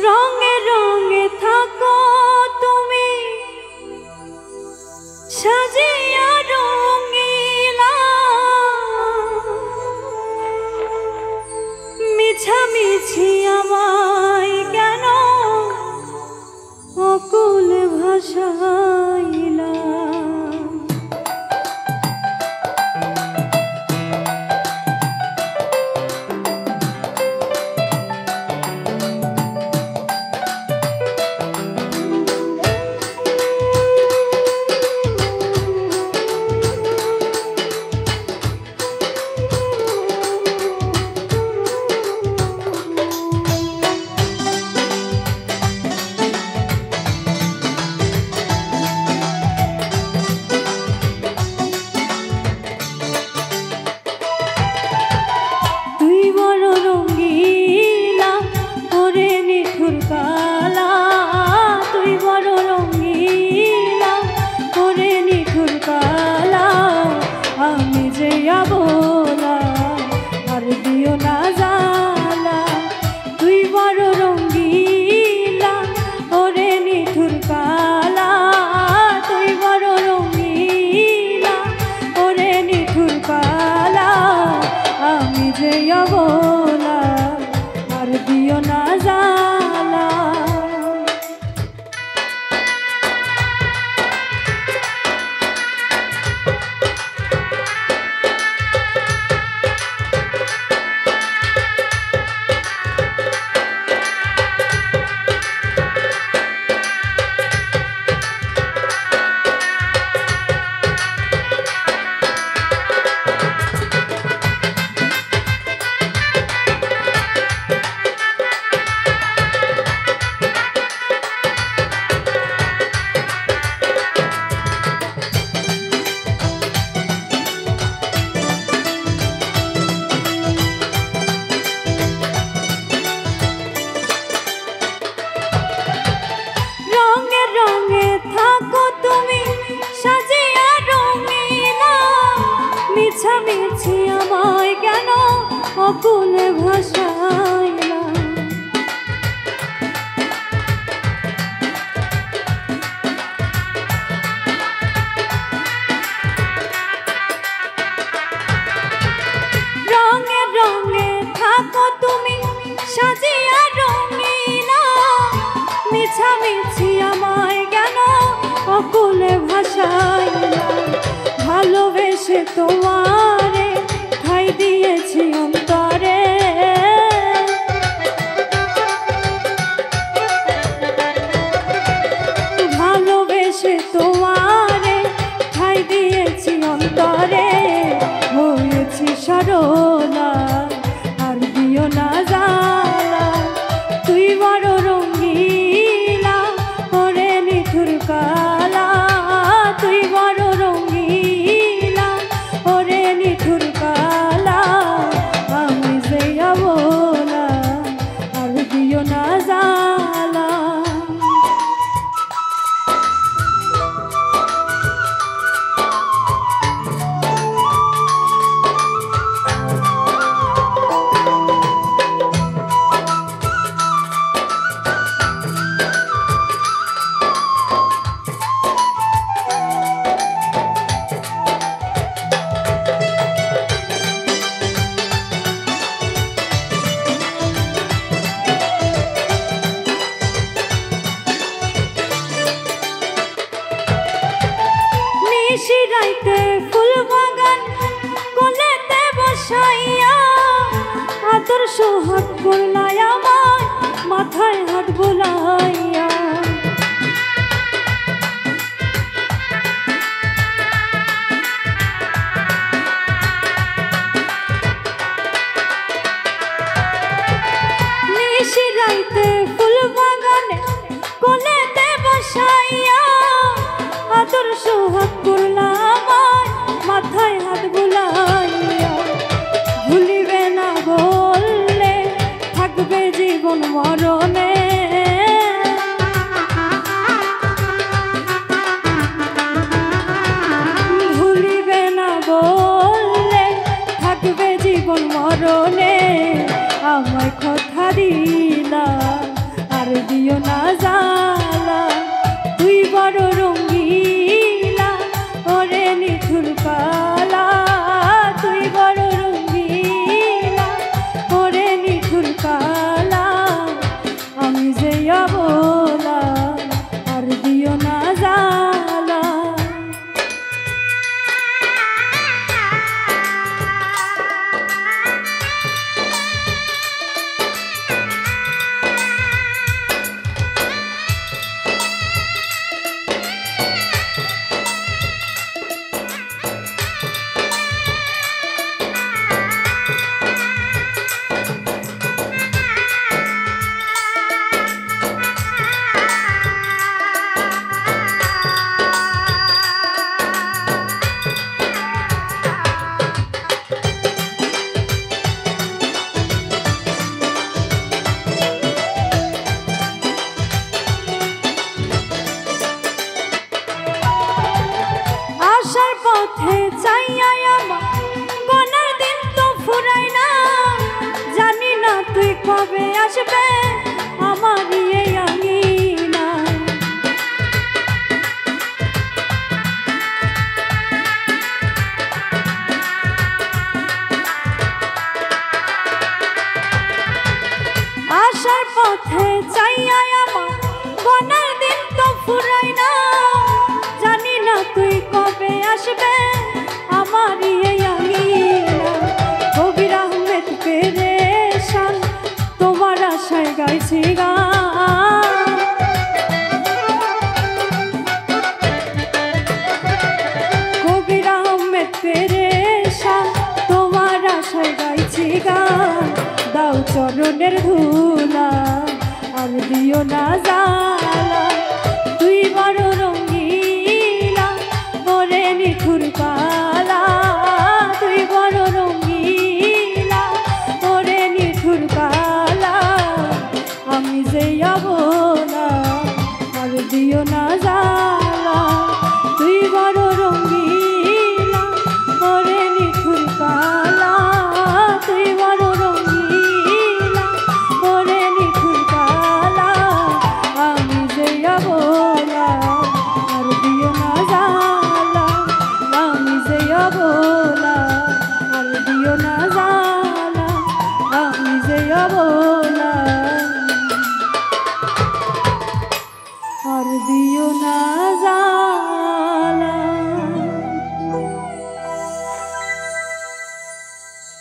রঙে রঙে থাকো তুমি সাজিয়া রঙিলা, মিছামিছি আমায় কেন অকুল ভাষাইলা। মিছামিছি আমায় কেন অকুল ভাষাইলা। রঙে রঙে থাকো তুমি সাজিয়া রঙিলা, মিছামিছি আমায় কেন অকুল ভাষাইলা। ভালোবেসে তোমারে ঠাই দিয়েছি অন্তরে, ভালোবেসে তোমারে ঠাই দিয়েছি অন্তরে। হয়েছি সরলা আর দিও না জ্বালা, তুই বড় রঙিলা ওরে নিঠুর কালা, তুই বড় রঙিলা ওরে নিঠুর কালা। আমি যে অবলা আর দিও না জ্বালা। নিশিরাইতে ফুল বাগান কোলেতে বসাইয়া, আদর সোহাগ করলাই আমার মাথায় হাত বুলাইয়া। নিশিরাইতে ফুল বাগানে কোলেতে বসাইয়া, আদর সোহাগ করলা আমার মাথায় হাত বুলাইয়া। ভুলিবে না বললে থাকবে জীবন মরণে, ভুলিবে না বললে থাকবে জীবন মরণে। আমায় কথা দিলা আর আসবে আমারই এই আঙিনা। আসার পথে চাইয়া আমার গোনার দিন তো ফুরাই না, জানি না তুই কবে আসবে আমারই এই আঙিনা। কবির আহমেদ পেরেশান তোমার আশায় গাইছি গান, কবির আহমেদ পেরেশান তোমার আশায় গাইছি গান। দাও চরণের ধুলা আর দিও না যা।